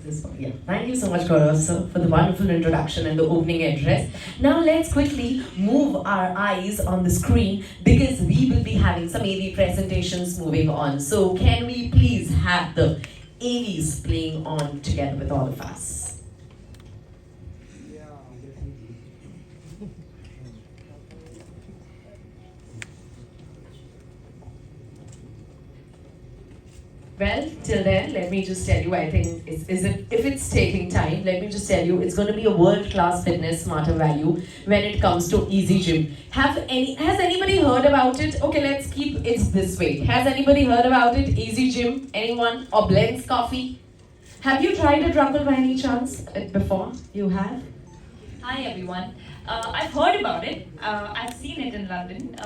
This one, yeah. Thank you so much, Gaurav, sir, for the wonderful introduction and the opening address. Now let's quickly move our eyes on the screen because we will be having some AV presentations moving on. So can we please have the AVs playing on together with all of us? Well, till then, let me just tell you, I think, if it's taking time, let me just tell you, it's going to be a world-class fitness, smarter value when it comes to Easy Gym. Has anybody heard about it? Okay, let's keep it this way. Has anybody heard about it? Easy Gym? Anyone? Or Blends Coffee? Have you tried it, Rahul, by any chance before? You have? Hi everyone. I've heard about it. I've seen it in London,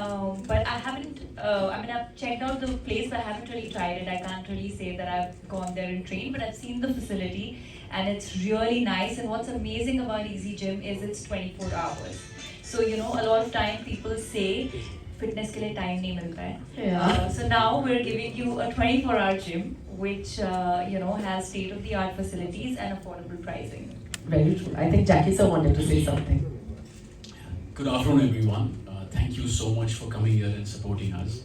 but I haven't. I've checked out the place, but I haven't really tried it. I can't really say that I've gone there and trained, but I've seen the facility, and it's really nice. And what's amazing about Easy Gym is it's 24 hours. So a lot of time people say fitness के लिए time नहीं मिलता है. Yeah. So now we're giving you a 24-hour gym, which has state-of-the-art facilities and affordable pricing. Very true. I think Jackie sir wanted to say something. Good afternoon, everyone. Thank you so much for coming here and supporting us.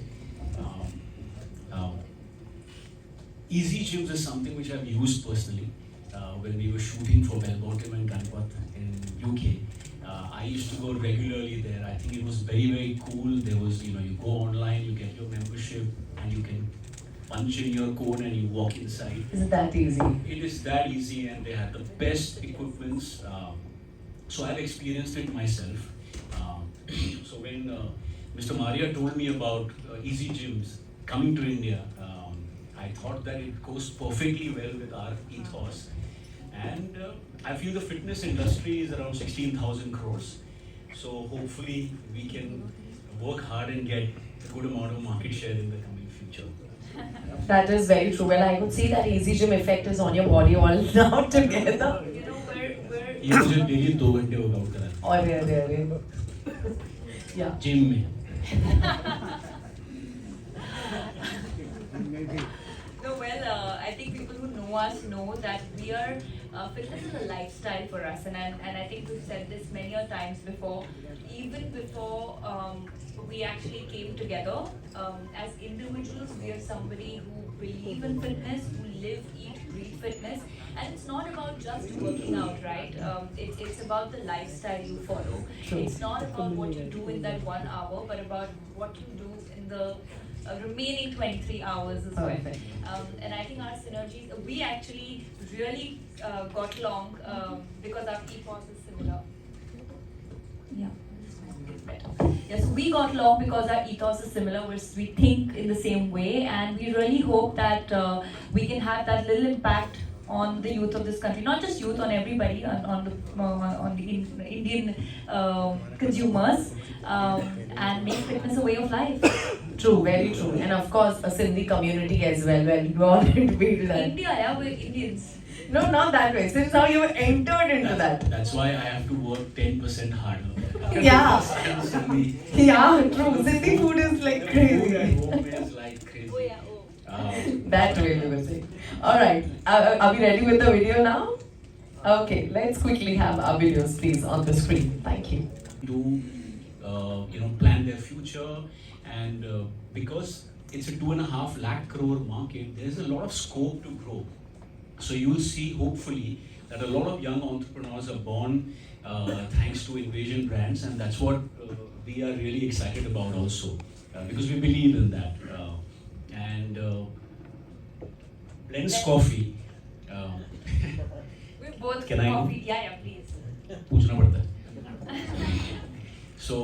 Easy Gyms is something which I've used personally when we were shooting for Bell Bottom and Gunpowder in UK. I used to go regularly there. I think it was very, very cool. There was, you go online, you get your membership, and you can punch in your code and you walk inside. Is it that easy? It is that easy, and they have the best equipments. So I've experienced it myself. So when Mr. Maria told me about Easy Gyms coming to India, I thought that it goes perfectly well with our ethos. And I feel the fitness industry is around 16,000 crores. So hopefully we can work hard and get a good amount of market share in the coming future. That is very true. Well, I could see that Easy Gym effect is on your body all now together. We're ये मुझे daily 2 घंटे workout कराना और अरे yeah. Gym में. No, well, I think people who know us know that we are fitness is a lifestyle for us, and I think we've said this many a times before. Even before we actually came together as individuals, we are somebody who believe in fitness, who live, eat, breathe fitness, and it's not about just working out, right? It's about the lifestyle you follow. True. It's not about what you do in that 1 hour, but about what you do in the remaining 23 hours as well. Perfect. And I think our synergies, we actually really got along because our ethos is similar. Yeah. Yes, we got along because our ethos is similar. We think in the same way, and we really hope that we can have that little impact on the youth of this country, not just youth, on everybody, on the Indian consumers, and make fitness a way of life. True, very true. And of course, a Sindhi community as well. Well, you all into that. India, yeah, we're Indians. No, not that way. Since how you entered into that. That's why I have to work 10% harder. Yeah. Sindhi. Yeah, true. Sindhi food is like Food crazy. at home is like crazy. Oh yeah, oh. That way we will say. Alright, are we ready with the video now? Okay, let's quickly have our videos please on the screen. Thank you. To plan their future, and because it's a 2.5 lakh crore market, there's a lot of scope to grow. So you'll see hopefully that a lot of young entrepreneurs are born thanks to Invasion Brands, and that's what we are really excited about also, because we believe in that. And Blends Coffee. We both Can I know? coffee. Yeah, please. पूछना पड़ता है. So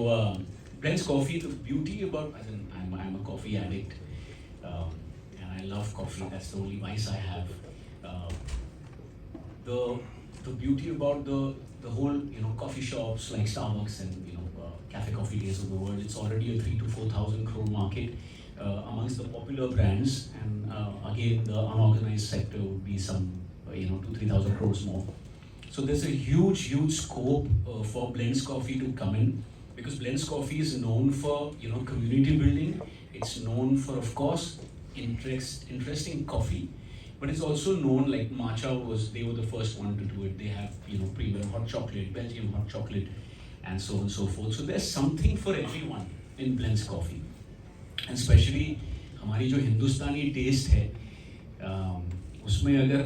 Blends Coffee, the beauty about, as in, I'm a coffee addict, and I love coffee. That's the only vice I have. The beauty about the whole coffee shops like Starbucks and cafe coffee days of the world, it's already a 3,000 to 4,000 crore market amongst the popular brands, and again the unorganized sector would be some 2,000-3,000 crores more. So there's a huge scope for Blends Coffee to come in, because Blends Coffee is known for community building. It's known for, of course, interesting coffee, but it's also known like matcha they were the first one to do it. They have premium hot chocolate, Belgium hot chocolate, and so on and so forth. So there's something for everyone in Blends Coffee, and especially हमारी जो हिंदुस्तानी test है उसमें अगर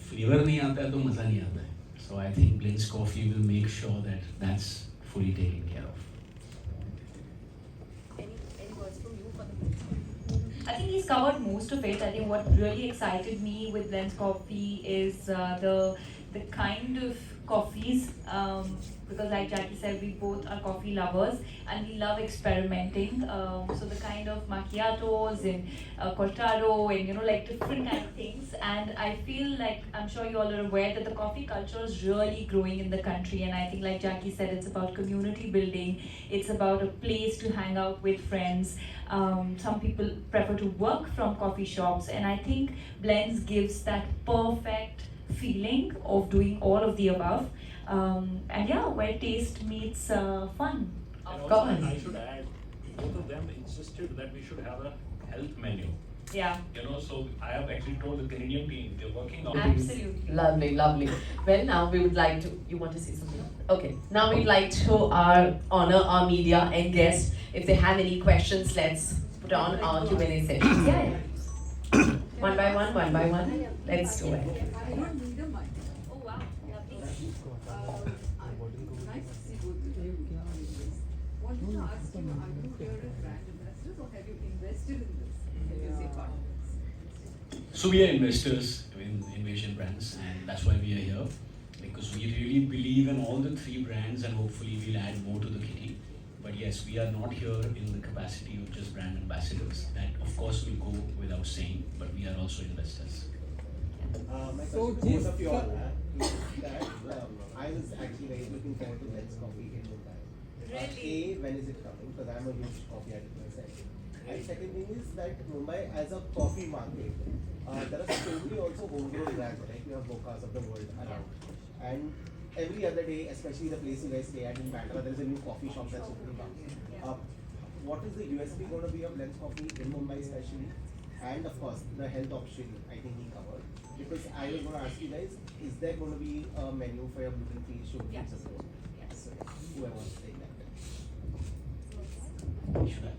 flavour नहीं आता है तो मज़ा नहीं आता है. So I think Blends Coffee will make sure that that's fully taken care of. Any words from you for the I think he's covered most of it. I think what really excited me with Blends Coffee is the kind of coffees, because like Jackie said, we both are coffee lovers and we love experimenting. So the kind of macchiatos and cortado and like different kind of things. And I feel like, I'm sure you all are aware that the coffee culture is really growing in the country. And I think like Jackie said, it's about community building. It's about a place to hang out with friends. Some people prefer to work from coffee shops, and I think Blends gives that perfect feeling of doing all of the above. And yeah, where taste meets fun. And Of also, course. I should add, both of them insisted that we should have a health menu. Yeah, So I have actually told the Canadian team they're working on absolutely. Lovely, lovely. Well, now we would like to. You want to say something? Okay. Now we'd like to honor our media and guests. If they have any questions, let's put on our Q&A sessions. Yeah, yeah. One by one, one by one. Let's do it. I don't need a mic. Oh wow, lovely. Nice to see both of you. Wanted to ask you, are you here as brand investors or have you invested in this? Can you say partners? So we are investors in Invasion Brands, and that's why we are here, because we really believe in all the three brands, and hopefully we'll add more to the kitty. But yes, we are not here in the capacity of just brand ambassadors. That of course will go without saying, but we are also investors. My So question to both this- of you all is that I was actually very looking forward to Blends Coffee in Mumbai. Really? A, when is it coming? Because I'm a huge coffee addict myself. And second thing is that Mumbai as a coffee market, there are so many also homegrown brands, right? You have Bocas of the world around. And every other day, especially the place you guys stay at in Bandra, there is a new coffee shop that's opening up. What is the USP going to be of Blends Coffee in Mumbai especially? And of course, the health option, I think he covered. Because I was going to ask you guys, is there going to be a menu for your gluten-free, sugar-free Yes. support? Yes. So, whoever wants to take that. Should I?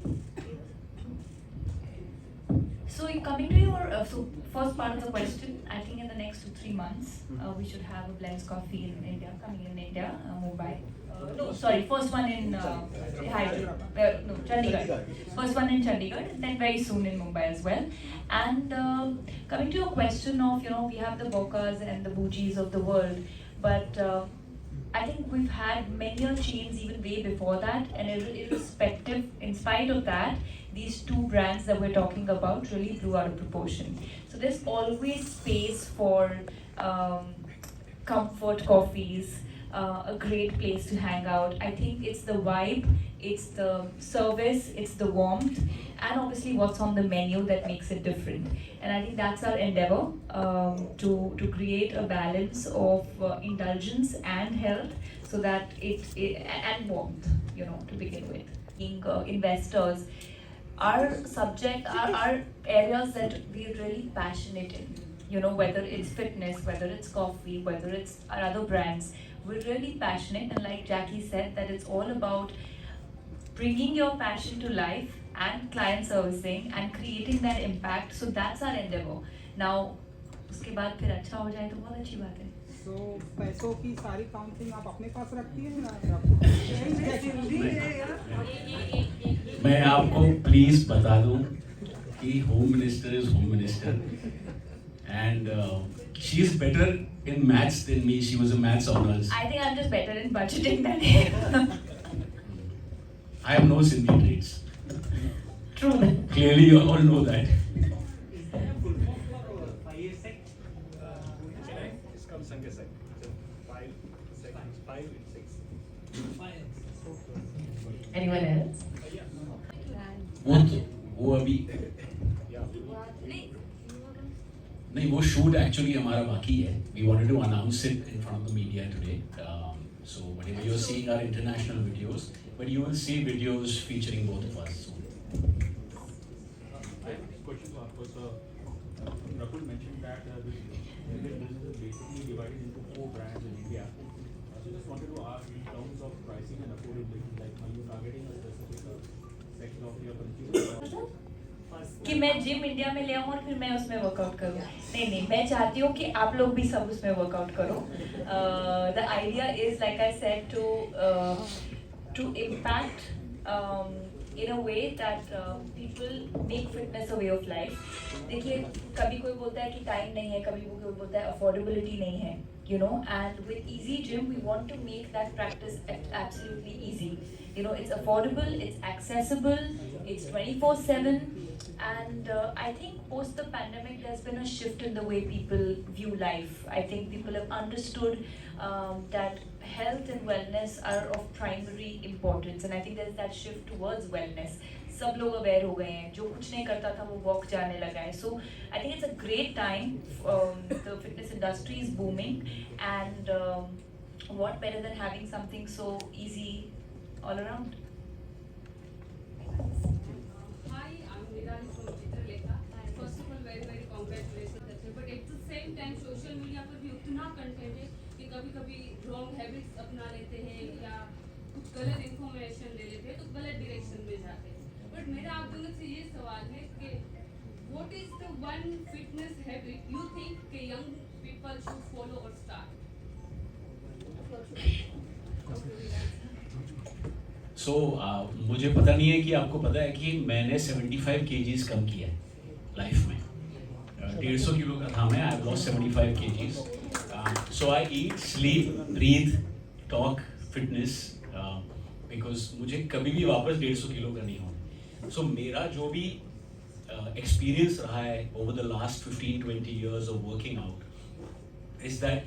So coming to your so first part of the question, I think in the next 2-3 months we should have a Blends Coffee in India, coming in India, Mumbai. No, sorry, first one in Hyderabad. No, Chandigarh. First one in Chandigarh, and then very soon in Mumbai as well. And coming to your question of we have the Bocas and the Bujis of the world, but I think we've had many chains even way before that, and irrespective, in spite of that, these two brands that we're talking about really blew out of proportion. So there's always space for comfort coffees, a great place to hang out. I think it's the vibe, it's the service, it's the warmth, and obviously what's on the menu that makes it different. And I think that's our endeavor, to create a balance of indulgence and health, so that and warmth, to begin with. Being investors, our subject, our areas that we're really passionate in, whether it's fitness, whether it's coffee, whether it's our other brands, we're really passionate. And like Jackie said, that it's all about bringing your passion to life and client servicing and creating that impact. So that's our endeavor. Now, उसके बाद फिर अच्छा हो जाए तो बहुत अच्छी बात है. So पैसों की सारी काउंटिंग आप अपने पास रखती हैं या मैं आपको प्लीज बता दूं कि home minister is home minister, and she is better in maths than me. She was a maths honours. I think I'm just better in budgeting than him. I have no Sindhi traits. True. Clearly you all know that. It's called Sangasek. 5 seconds, 5 and 6. Anyone else? वो अभी नहीं, वो shoot actually हमारा बाकी है. We wanted to announce it in front of the media today. So whatever you're seeing are international videos, but you will see videos featuring both of us soon. Question to आपको, sir. Rakul mentioned that this Indian business is basically divided into 4 brands in India. So just wanted to ask in terms of pricing and affordability, like are you targeting a specific section of your consumers? कि मैं gym India में ले आऊँ और फिर मैं उसमें workout करूँ। नहीं, मैं चाहती हूँ कि आप लोग भी सब उसमें वर्कआउट करो। The idea is like I said to impact in a way that people make fitness a way of life. देखिए कभी कोई बोलता है कि टाइम नहीं है, कभी कोई बोलता है अफोर्डेबिलिटी नहीं है, you know, and with Easy Gym we want to make that practice absolutely easy. You know, it's affordable, it's accessible, it's 24/7, and I think post the pandemic there's been a shift in the way people view life. I think people have understood that health and wellness are of primary importance, and I think there's that shift towards wellness. सब लोग aware हो गए हैं, जो कुछ नहीं करता था वो वॉक जाने लगा है. So I think it's a great time. The fitness industry is booming, and what better than having something so easy all around. Hi, I'm Nirali from Chitralekha. First of all, very congratulations. But at the same time, social media पर भी उतना content है कि कभी-कभी wrong habits अपना लेते हैं या कुछ गलत इन्फॉर्मेशन ले लेते हैं तो गलत डायरेक्शन में जाते हैं. बट मेरा आप दोनों से ये सवाल है कि what is the one fitness habit you think कि young people should follow or start? So, मुझे पता नहीं है कि आपको पता है कि मैंने 75 kgs कम किया है लाइफ में. 150 किलो का था मैं. I lost 75 kgs. So I eat, sleep, breathe, talk, fitness, because मुझे कभी भी वापस 150 किलो का नहीं होना. So मेरा जो भी experience रहा है over the last 15-20 years of working out is that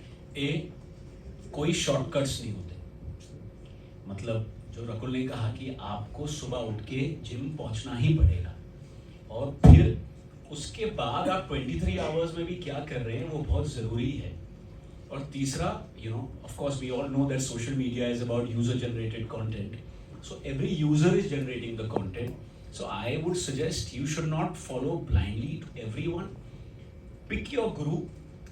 कोई shortcuts नहीं होते. मतलब जो रकुल ने कहा कि आपको सुबह उठ के जिम पहुंचना ही पड़ेगा और फिर उसके बाद आप 23 आवर्स में भी क्या कर रहे हैं वो बहुत ज़रूरी है. और तीसरा, you know, of course we all know that social media is about user generated content. So every user is generating the content. So I would suggest you should not follow blindly to everyone. Pick your group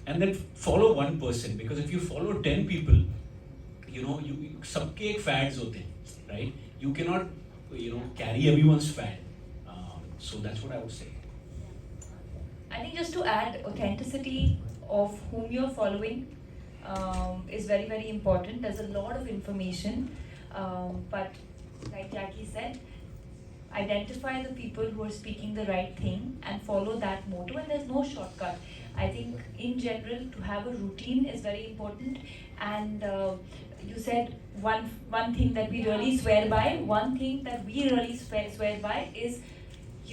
and then follow one person, because if you follow 10 people, you know, सबके एक fads होते हैं, right? You cannot, you know, carry everyone's fad. So that's what I would say. I think just to add, authenticity of whom you're following is very important. There's a lot of information, but like Jackie said, identify the people who are speaking the right thing and follow that motto, and there's no shortcut. I think in general to have a routine is very important, and you said one thing that we really swear by. One thing that we really swear by is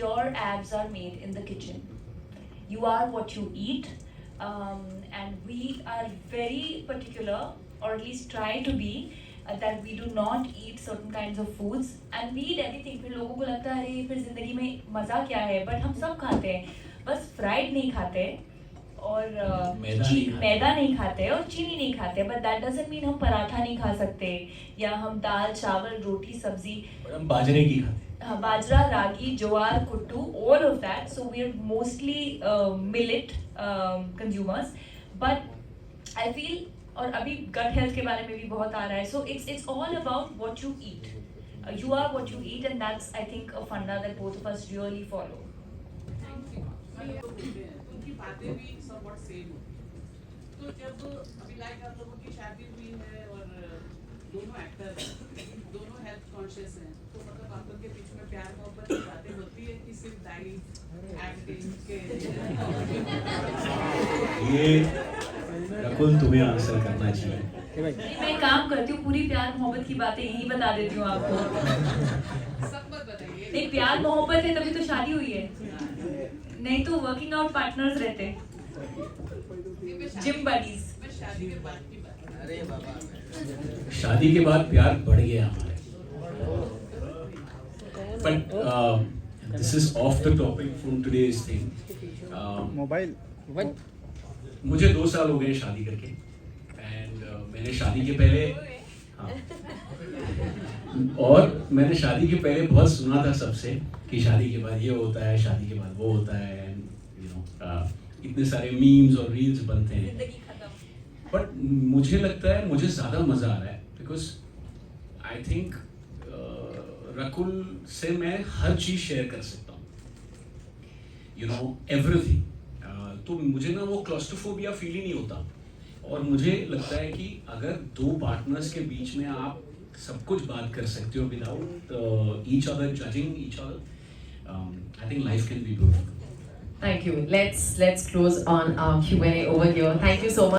your abs are made in the kitchen. You are what you eat, and we are very particular, or at least try to be, that we do not eat certain kinds of foods, and we eat everything. फिर लोगों को लगता है अरे फिर जिंदगी में मज़ा क्या है, but हम सब खाते हैं, बस फ्राइड नहीं खाते और मैदा नहीं खाते और चीनी नहीं खाते, but that doesn't mean हम पराठा नहीं खा सकते या हम दाल चावल रोटी सब्जी. हम बाजरे की खाते हैं. Bajra, ragi, jowar, kuttu, all of that. So we're mostly millet consumers. But I feel, और अभी gut health के बारे में भी बहुत आ रहा है. So it's all about what you eat. You are what you eat, and that's, I think, a funda that both of us really follow. Thank you. उनकी बातें भी somewhat same होती. तो जब अभी लाइक आप लोगों की शादी हुई है और दोनों एक्टर हैं, दोनों हेल्थ कॉन्शियस हैं, तो मतलब आप लोग के बीच में प्यार मोहब्बत की बातें होती है कि सिर्फ डाइट एक्टिंग के ये रकुल तुम्हें आंसर करना चाहिए. मैं काम करती हूँ, पूरी प्यार मोहब्बत की बातें यही बता देती हूँ आपको. सब मत बताइए. नहीं, प्यार मोहब्बत है तभी तो शादी हुई है, नहीं तो वर्किंग आउट पार्टनर्स रहते, जिम बडीज. शादी के बाद की बात. अरे बाबा, शादी के बाद प्यार बढ़ गया हमारे. But this is off the topic from today's thing. Mobile मुझे 2 साल हो गए शादी करके, and मैंने शादी के पहले, हाँ, और मैंने शादी के पहले बहुत सुना था सबसे कि शादी के बाद ये होता है, शादी के बाद वो होता है, and you know, इतने सारे मीम्स और रील्स बनते हैं, जिंदगी खत्म। बट मुझे लगता है मुझे ज़्यादा मज़ा आ रहा है बिकॉज आई थिंक रकुल से मैं हर चीज़ शेयर कर सकता हूँ, यू नो एवरीथिंग। तो मुझे ना वो क्लॉस्ट्रोफोबिया फील ही नहीं होता, और मुझे लगता है कि अगर दो पार्टनर्स के बीच में आप सब कुछ बात कर सकते हो without each other judging each other, I think life can be beautiful. Thank you. Let's close on our Q&A over here. Thank you so much.